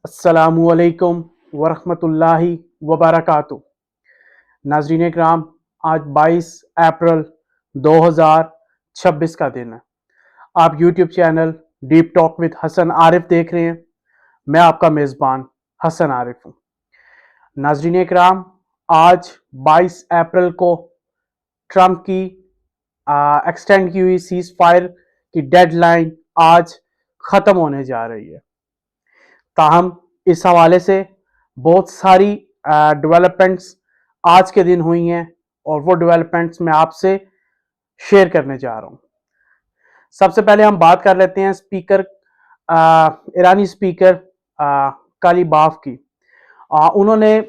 السلام علیکم ورحمۃ اللہ وبرکاتہ۔ ناظرین اکرام، آج 22 اپریل 2026 کا دن ہے۔ آپ YouTube channel deep talk with Hassan Arif دیکھ رہے ہیں۔ میں آپ کا میزبان حسن عارف ہوں۔ ناظرین اکرام، آج 22 اپریل کو ٹرمپ کی ایکسٹینڈ کی ہوئی سیز فائر کی ڈیڈ لائن آج ختم ہونے جا رہی ہے۔ تاہم اس حوالے سے بہت ساری ڈیولپمنٹس آج کے دن ہوئی ہیں، اور وہ ڈیولپمنٹس میں آپ سے شیئر کرنے جا رہا ہوں۔ سب سے پہلے ہم بات کر لیتے ہیں ایرانی اسپیکر کالیباف کی۔ انہوں نے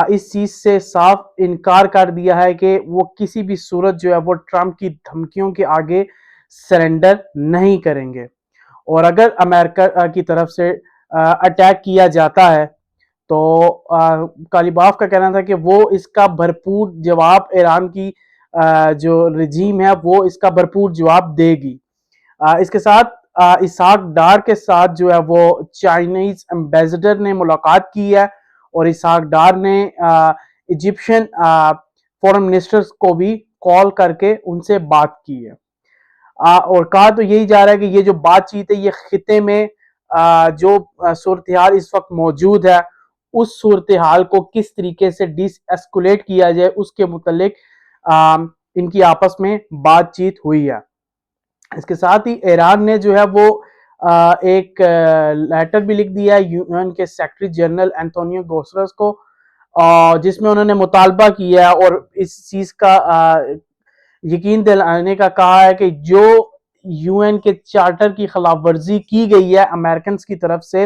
اس چیز سے صاف انکار کر دیا ہے کہ وہ کسی بھی صورت جو ہے وہ ٹرمپ کی دھمکیوں کے آگے سرنڈر نہیں کریں گے، اور اگر امریکہ کی طرف سے اٹیک کیا جاتا ہے تو کالیباف کا کہنا تھا کہ وہ اس کا بھرپور جواب، ایران کی جو رجیم ہے وہ اس کا بھرپور جواب دے گی۔ اس کے ساتھ اسحاق ڈار کے ساتھ جو ہے وہ چائنیز ایمبیسڈر نے ملاقات کی ہے، اور اسحاق ڈار نے ایجپشن فورن منسٹرز کو بھی کال کر کے ان سے بات کی ہے، اور کہا تو یہی جا رہا ہے کہ یہ جو بات چیت ہے یہ خطے میں جو صورتحال اس وقت موجود ہے اس صورتحال کو کس طریقے سے ڈیس ایسکولیٹ کیا جائے اس کے متعلق ان کی آپس میں بات چیت ہوئی ہے۔ اس کے ساتھ ہی ایران نے جو ہے وہ ایک لیٹر بھی لکھ دیا ہے یو این کے سیکرٹری جنرل اینٹونیو گوٹریس کو، جس میں انہوں نے مطالبہ کیا ہے اور اس چیز کا یقین دلانے کا کہا ہے کہ جو یو این کے چارٹر کی خلاف ورزی کی گئی ہے امریکنز کی طرف سے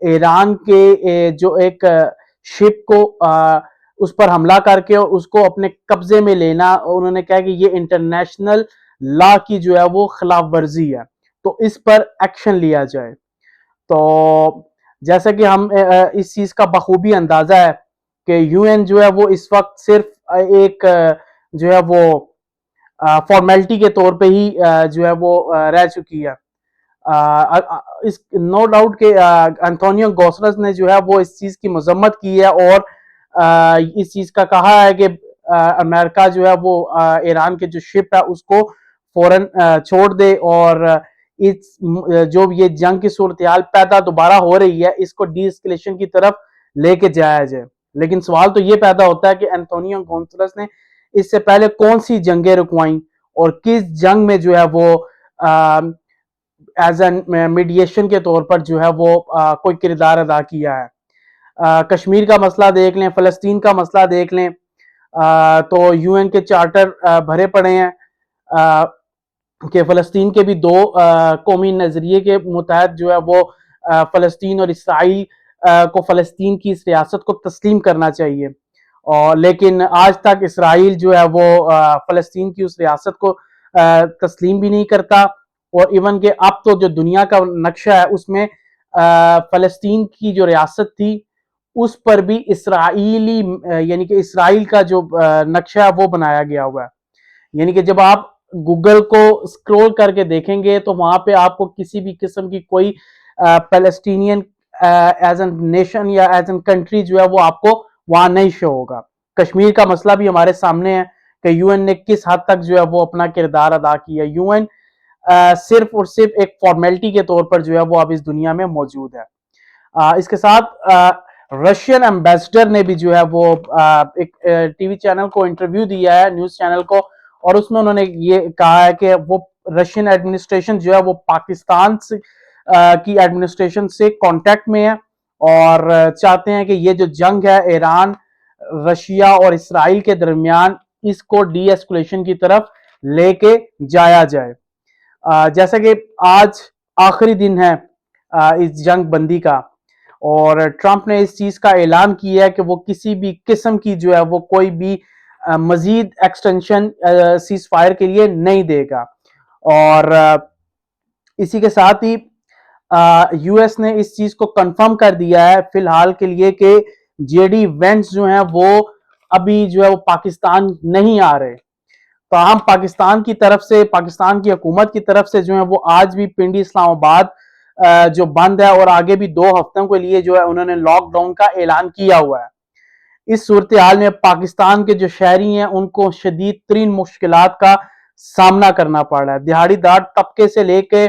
ایران کے جو ایک شپ کو اس پر حملہ کر کے اس کو اپنے قبضے میں لینا، انہوں نے کہا کہ یہ انٹرنیشنل لا کی جو ہے وہ خلاف ورزی ہے، تو اس پر ایکشن لیا جائے۔ تو جیسا کہ ہم اس چیز کا بخوبی اندازہ ہے کہ یو این جو ہے وہ اس وقت صرف ایک جو ہے وہ فارمیلٹی کے طور پہ ہی جو ہے وہ رہ چکی ہے۔ نو ڈاؤٹ کہ اینٹونیو گوٹریس نے جو ہے وہ اس چیز کی مذمت کی ہے، اور اس چیز کا کہا ہے کہ امریکہ جو ہے وہ ایران کے جو شپ ہے اس کو فوراً چھوڑ دے، اور جو یہ جنگ کی صورتحال پیدا دوبارہ ہو رہی ہے اس کو ڈی اسکیلیشن کی طرف لے کے جایا جائے۔ لیکن سوال تو یہ پیدا ہوتا ہے کہ اینٹونیو گوٹریس نے اس سے پہلے کون سی جنگیں رکوائیں، اور کس جنگ میں جو ہے وہ ایز این میڈیشن کے طور پر جو ہے وہ کوئی کردار ادا کیا ہے۔ کشمیر کا مسئلہ دیکھ لیں، فلسطین کا مسئلہ دیکھ لیں، تو یو این کے چارٹر بھرے پڑے ہیں کہ فلسطین کے بھی دو قومی نظریے کے متحد جو ہے وہ فلسطین اور اسرائیل کو فلسطین کی اس ریاست کو تسلیم کرنا چاہیے، لیکن آج تک اسرائیل جو ہے وہ فلسطین کی اس ریاست کو تسلیم بھی نہیں کرتا، اور ایون کہ اب تو جو دنیا کا نقشہ ہے اس میں فلسطین کی جو ریاست تھی اس پر بھی اسرائیلی یعنی کہ اسرائیل کا جو نقشہ ہے وہ بنایا گیا ہوا ہے۔ یعنی کہ جب آپ گوگل کو اسکرول کر کے دیکھیں گے تو وہاں پہ آپ کو کسی بھی قسم کی کوئی پیلسٹینین ایز این نیشن یا ایز این کنٹری جو ہے وہ آپ کو وہاں نہیں شو ہوگا۔ کشمیر کا مسئلہ بھی ہمارے سامنے ہے کہ یو این نے کس حد تک جو ہے وہ اپنا کردار ادا کیا۔ یو این صرف اور صرف ایک فارمیلٹی کے طور پر جو ہے وہ اب اس دنیا میں موجود ہے۔ اس کے ساتھ رشین ایمبیسڈر نے بھی جو ہے وہ ایک ٹی وی چینل کو انٹرویو دیا ہے، نیوز چینل کو، اور اس میں انہوں نے یہ کہا ہے کہ وہ رشین ایڈمنسٹریشن جو ہے وہ پاکستان کی ایڈمنسٹریشن سے کانٹیکٹ میں ہے، اور چاہتے ہیں کہ یہ جو جنگ ہے ایران، رشیا اور اسرائیل کے درمیان اس کو ڈی ایسکولیشن کی طرف لے کے جایا جائے۔ جیسا کہ آج آخری دن ہے اس جنگ بندی کا، اور ٹرمپ نے اس چیز کا اعلان کیا ہے کہ وہ کسی بھی قسم کی جو ہے وہ کوئی بھی مزید ایکسٹینشن سیز فائر کے لیے نہیں دے گا، اور اسی کے ساتھ ہی یو ایس نے اس چیز کو کنفرم کر دیا ہے فی الحال کے لیے کہ جے ڈی وینس جو ہیں وہ ابھی جو ہے وہ پاکستان نہیں آ رہے، تاہم پاکستان کی طرف سے، پاکستان کی حکومت کی طرف سے جو ہے وہ آج بھی پنڈی اسلام آباد جو بند ہے اور آگے بھی 2 ہفتوں کے لیے جو ہے انہوں نے لاک ڈاؤن کا اعلان کیا ہوا ہے۔ اس صورتحال میں پاکستان کے جو شہری ہیں ان کو شدید ترین مشکلات کا سامنا کرنا پڑ رہا ہے۔ دہاڑی دار طبقے سے لے کے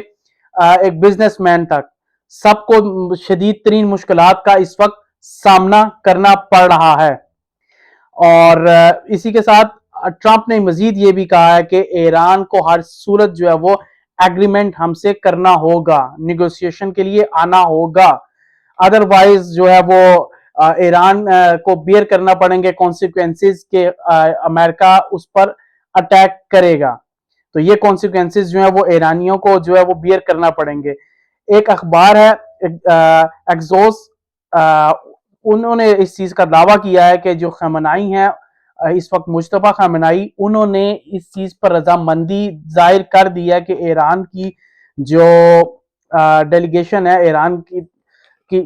ایک بزنس مین تک سب کو شدید ترین مشکلات کا اس وقت سامنا کرنا پڑ رہا ہے۔ اور اسی کے ساتھ ٹرمپ نے مزید یہ بھی کہا ہے کہ ایران کو ہر صورت جو ہے وہ ایگریمنٹ ہم سے کرنا ہوگا، نیگوسیشن کے لیے آنا ہوگا، ادروائز جو ہے وہ ایران کو بیئر کرنا پڑیں گے کانسیکوینسز کہ امریکہ اس پر اٹیک کرے گا، تو یہ کانسیکوینسز جو ہیں وہ ایرانیوں کو جو ہے وہ بیئر کرنا پڑیں گے۔ ایک اخبار ہے ایکزوس، انہوں نے اس چیز کا دعویٰ کیا ہے کہ جو خامنائی ہیں اس وقت مجتبیٰ خامنائی، انہوں نے اس چیز پر رضامندی ظاہر کر دی ہے کہ ایران کی جو ڈیلیگیشن ہے، ایران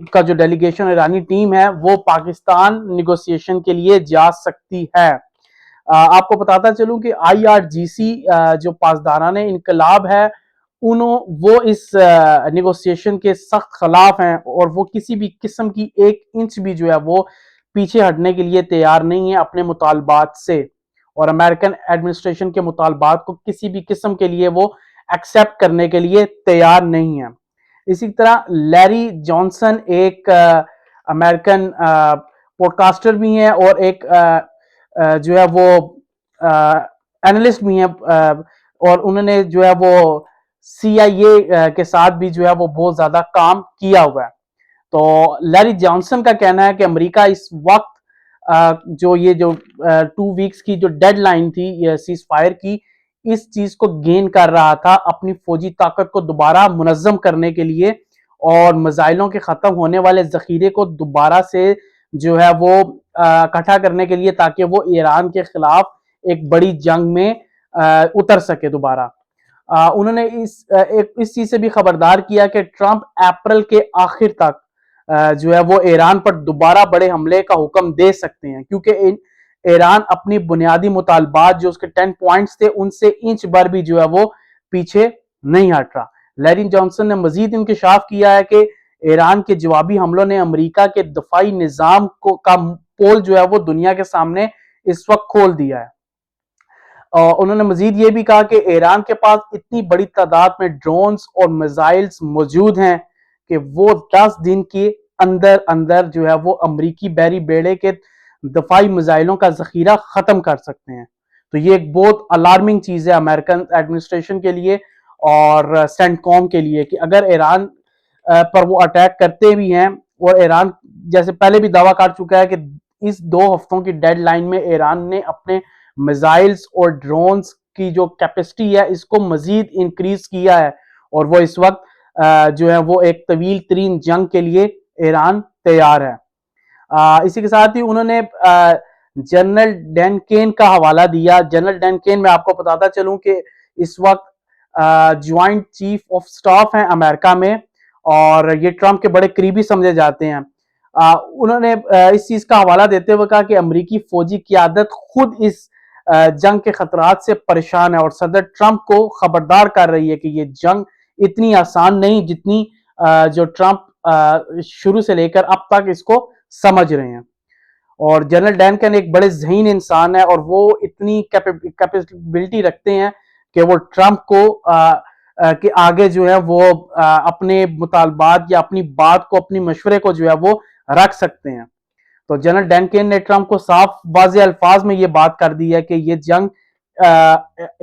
کا جو ڈیلیگیشن ایرانی ٹیم ہے وہ پاکستان نیگوسیشن کے لیے جا سکتی ہے۔ آپ کو بتاتا چلوں کہ IRGC جو پاسداران انقلاب ہے وہ اس نیگوسیشن کے سخت خلاف ہیں اور وہ کسی بھی قسم کی 1 انچ بھی جو ہے وہ پیچھے ہٹنے کے لیے تیار نہیں ہے اپنے مطالبات سے، اور امریکن ایڈمنسٹریشن کے مطالبات کو کسی بھی قسم کے لیے وہ ایکسیپٹ کرنے کے لیے تیار نہیں ہے۔ اسی طرح لیری جانسن ایک امریکن پوڈ کاسٹر بھی ہیں اور ایک جو ہے وہ اینالسٹ بھی ہیں، اور انہوں نے جو ہے وہ CIA کے ساتھ بھی جو ہے وہ بہت زیادہ کام کیا ہوا ہے۔ تو لیری جانسن کا کہنا ہے کہ امریکہ اس وقت جو 2 ویکس کی جو ڈیڈ لائن تھی سیز فائر کی، اس چیز کو گین کر رہا تھا اپنی فوجی طاقت کو دوبارہ منظم کرنے کے لیے اور میزائلوں کے ختم ہونے والے ذخیرے کو دوبارہ سے جو ہے وہ اکٹھا کرنے کے لیے، تاکہ وہ ایران کے خلاف ایک بڑی جنگ میں اتر سکے دوبارہ۔ انہوں نے اس چیز سے بھی خبردار کیا کہ ٹرمپ اپریل کے آخر تک جو ہے وہ ایران پر دوبارہ بڑے حملے کا حکم دے سکتے ہیں، کیونکہ ایران اپنی بنیادی مطالبات جو اس کے 10 پوائنٹس تھے ان سے انچ بھر بھی جو ہے وہ پیچھے نہیں ہٹ رہا۔ لیری جانسن نے مزید انکشاف کیا ہے کہ ایران کے جوابی حملوں نے امریکہ کے دفاعی نظام کا پول جو ہے وہ دنیا کے سامنے اس وقت کھول دیا ہے۔ انہوں نے مزید یہ بھی کہا کہ ایران کے پاس اتنی بڑی تعداد میں ڈرونز اور میزائلز موجود ہیں کہ وہ 10 دن کے اندر جو ہے وہ امریکی بحری بیڑے کے دفاعی میزائلوں کا ذخیرہ ختم کر سکتے ہیں۔ تو یہ ایک بہت الارمنگ چیز ہے امریکن ایڈمنسٹریشن کے لیے اور سینٹ کوم کے لیے کہ اگر ایران پر وہ اٹیک کرتے بھی ہیں، اور ایران جیسے پہلے بھی دعویٰ کر چکا ہے کہ اس 2 ہفتوں کی ڈیڈ لائن میں ایران نے اپنے میزائلز اور ڈرونز کی جو کیپیسٹی ہے اس کو مزید انکریز کیا ہے، اور وہ اس وقت جو ہے وہ ایک طویل ترین جنگ کے لیے ایران تیار ہے۔ اسی کے ساتھ ہی انہوں نے جنرل ڈین کین کا حوالہ دیا۔ جنرل ڈین کین میں آپ کو بتاتا چلوں کہ اس وقت جوائنٹ چیف آف سٹاف ہیں امریکہ میں، اور یہ ٹرمپ کے بڑے قریبی سمجھے جاتے ہیں۔ انہوں نے اس چیز کا حوالہ دیتے ہوئے کہا کہ امریکی فوجی قیادت خود اس جنگ کے خطرات سے پریشان ہے اور صدر ٹرمپ کو خبردار کر رہی ہے کہ یہ جنگ اتنی آسان نہیں جتنی جو ٹرمپ شروع سے لے کر اب تک اس کو سمجھ رہے ہیں۔ اور جنرل ڈینکن ایک بڑے ذہین انسان ہے اور وہ اتنی کیپیبلٹی رکھتے ہیں کہ وہ ٹرمپ کو کہ آگے جو ہے وہ اپنے مطالبات یا اپنی بات کو، اپنی مشورے کو جو ہے وہ رکھ سکتے ہیں۔ تو جنرل ڈینکن نے ٹرمپ کو صاف واضح الفاظ میں یہ بات کر دی ہے کہ یہ جنگ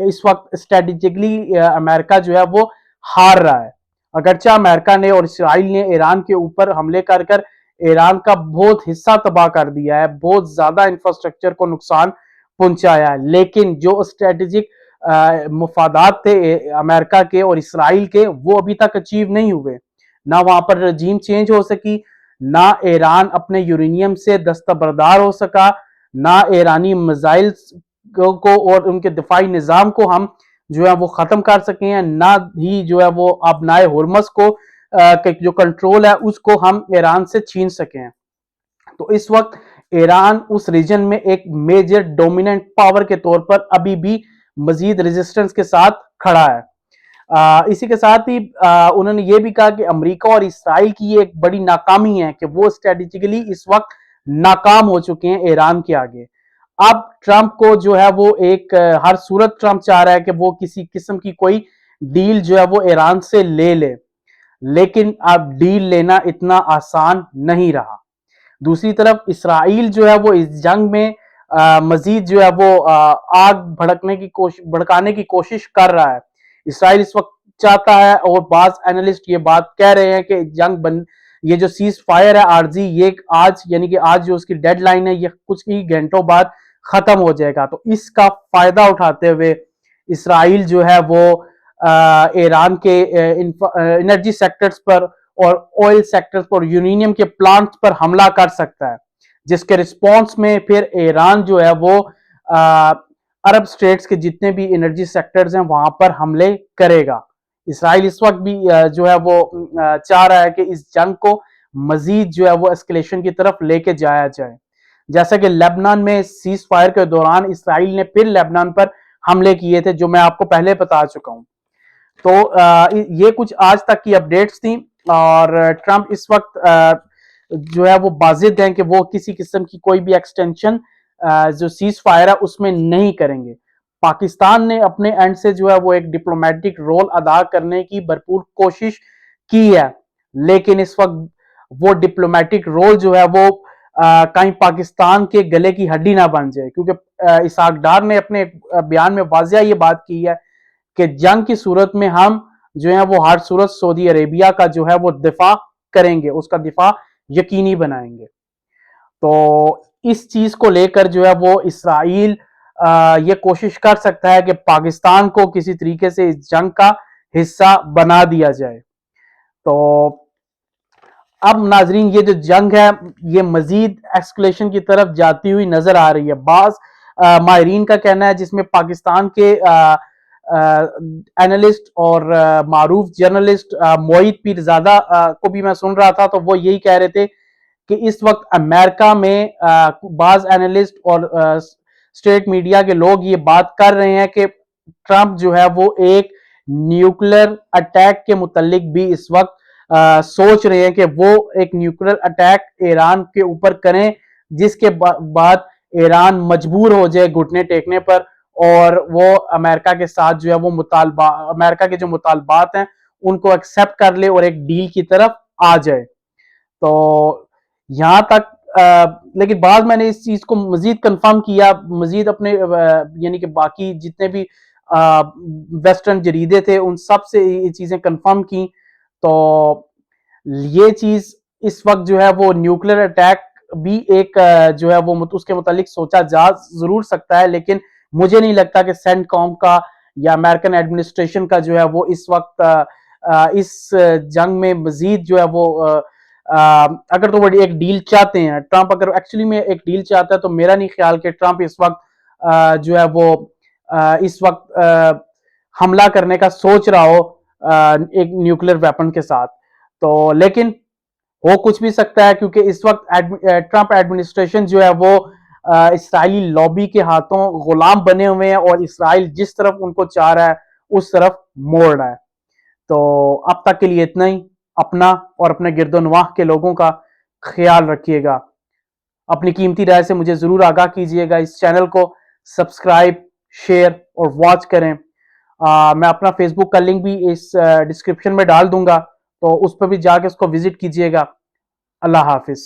اس وقت اسٹریٹجکلی امریکہ جو ہے وہ ہار رہا ہے۔ اگرچہ امریکہ نے اور اسرائیل نے ایران کے اوپر حملے کر ایران کا بہت حصہ تباہ کر دیا ہے، بہت زیادہ انفراسٹرکچر کو نقصان پہنچایا ہے، لیکن جو اسٹریٹجک مفادات تھے امریکہ کے اور اسرائیل کے وہ ابھی تک اچیو نہیں ہوئے۔ نہ وہاں پر رجیم چینج ہو سکی، نہ ایران اپنے یورینیم سے دستبردار ہو سکا، نہ ایرانی میزائل کو اور ان کے دفاعی نظام کو ہم جو ہے وہ ختم کر سکے ہیں، نہ ہی جو ہے وہ ابنائے ہرمز کو جو کنٹرول ہے اس کو ہم ایران سے چھین سکے ہیں۔ تو اس وقت ایران اس ریجن میں ایک میجر ڈومیننٹ پاور کے طور پر ابھی بھی مزید ریزسٹنس کے ساتھ کھڑا ہے۔ اسی کے ساتھ ہی انہوں نے یہ بھی کہا کہ امریکہ اور اسرائیل کی یہ ایک بڑی ناکامی ہے کہ وہ اسٹریٹجیکلی اس وقت ناکام ہو چکے ہیں ایران کے آگے. اب ٹرمپ کو جو ہے وہ ایک ہر صورت ٹرمپ چاہ رہا ہے کہ وہ کسی قسم کی کوئی ڈیل جو ہے وہ ایران سے لے لے، لیکن اب ڈیل لینا اتنا آسان نہیں رہا. دوسری طرف اسرائیل جو ہے وہ اس جنگ میں مزید جو ہے وہ آگ بھڑکانے کی کوشش کر رہا ہے. اسرائیل اس وقت چاہتا ہے، اور بعض اینالسٹ یہ بات کہہ رہے ہیں کہ یہ جو سیز فائر ہے عارضی، یہ آج یعنی کہ آج جو اس کی ڈیڈ لائن ہے یہ کچھ ہی گھنٹوں بعد ختم ہو جائے گا. تو اس کا فائدہ اٹھاتے ہوئے اسرائیل جو ہے وہ ایران کے انرجی سیکٹرز پر اور آئل سیکٹرز پر، یورینیم کے پلانٹس پر حملہ کر سکتا ہے، جس کے رسپانس میں پھر ایران جو ہے وہ عرب سٹیٹس کے جتنے بھی انرجی سیکٹرز ہیں وہاں پر حملے کرے گا. اسرائیل اس وقت بھی جو ہے وہ چاہ رہا ہے کہ اس جنگ کو مزید جو ہے وہ اسکلیشن کی طرف لے کے جایا جائے. جیسا کہ لیبنان میں سیز فائر کے دوران اسرائیل نے پھر لیبنان پر حملے کیے تھے، جو میں آپ کو پہلے بتا چکا ہوں. تو یہ کچھ آج تک کی اپڈیٹس تھیں، اور ٹرمپ اس وقت جو ہے وہ بازد ہیں کہ وہ کسی قسم کی کوئی بھی ایکسٹینشن جو سیز فائر ہے اس میں نہیں کریں گے. پاکستان نے اپنے اینڈ سے جو ہے وہ ایک ڈپلومیٹک رول ادا کرنے کی بھرپور کوشش کی ہے، لیکن اس وقت وہ ڈپلومیٹک رول جو ہے وہ کہیں پاکستان کے گلے کی ہڈی نہ بن جائے، کیونکہ اسحاق ڈار نے اپنے بیان میں واضح یہ بات کی ہے کہ جنگ کی صورت میں ہم جو ہے وہ ہر صورت سعودی عربیہ کا جو ہے وہ دفاع کریں گے، اس کا دفاع یقینی بنائیں گے. تو اس چیز کو لے کر جو ہے وہ اسرائیل یہ کوشش کر سکتا ہے کہ پاکستان کو کسی طریقے سے اس جنگ کا حصہ بنا دیا جائے. تو اب ناظرین یہ جو جنگ ہے یہ مزید ایسکلیشن کی طرف جاتی ہوئی نظر آ رہی ہے. بعض ماہرین کا کہنا ہے، جس میں پاکستان کے اینالسٹ اور معروف جرنلسٹ معید پیرزادہ کو بھی میں سن رہا تھا، تو وہ یہی کہہ رہے تھے کہ اس وقت امریکہ میں بعض اینالسٹ اور اسٹیٹ میڈیا کے لوگ یہ بات کر رہے ہیں کہ ٹرمپ جو ہے وہ ایک نیوکلر اٹیک کے متعلق بھی اس وقت سوچ رہے ہیں کہ وہ ایک نیوکلر اٹیک ایران کے اوپر کریں، جس کے بعد ایران مجبور ہو جائے گھٹنے ٹیکنے پر، اور وہ امریکہ کے ساتھ جو ہے وہ امریکہ کے جو مطالبات ہیں ان کو ایکسپٹ کر لے اور ایک ڈیل کی طرف آ جائے. تو یہاں تک لیکن بعد میں نے اس چیز کو مزید کنفرم کیا، مزید اپنے یعنی کہ باقی جتنے بھی ویسٹرن جریدے تھے ان سب سے یہ چیزیں کنفرم کی. تو یہ چیز اس وقت جو ہے وہ نیوکلر اٹیک بھی ایک جو ہے وہ اس کے متعلق سوچا جا ضرور سکتا ہے، لیکن مجھے نہیں لگتا کہ سینٹ کام کا یا امریکن ایڈمنسٹریشن کا جو ہے وہ اس وقت اس جنگ میں مزید جو ہے وہ اگر تو وہ ایک ڈیل چاہتے ہیں، ٹرمپ اگر ایکچولی میں ایک ڈیل چاہتا ہے تو میرا نہیں خیال کہ ٹرمپ اس وقت جو ہے وہ اس وقت حملہ کرنے کا سوچ رہا ہو ایک نیوکلر ویپن کے ساتھ. تو لیکن ہو کچھ بھی سکتا ہے، کیونکہ اس وقت ٹرمپ ایڈمنسٹریشن جو ہے وہ اسرائیلی لابی کے ہاتھوں غلام بنے ہوئے ہیں، اور اسرائیل جس طرف ان کو چاہ رہا ہے اس طرف موڑ رہا ہے. تو اب تک کے لیے اتنا ہی. اپنا اور اپنے گرد و نواح کے لوگوں کا خیال رکھیے گا. اپنی قیمتی رائے سے مجھے ضرور آگاہ کیجیے گا. اس چینل کو سبسکرائب، شیئر اور واچ کریں. میں اپنا فیس بک کا لنک بھی اس ڈسکرپشن میں ڈال دوں گا، تو اس پہ بھی جا کے اس کو وزٹ کیجیے گا. اللہ حافظ.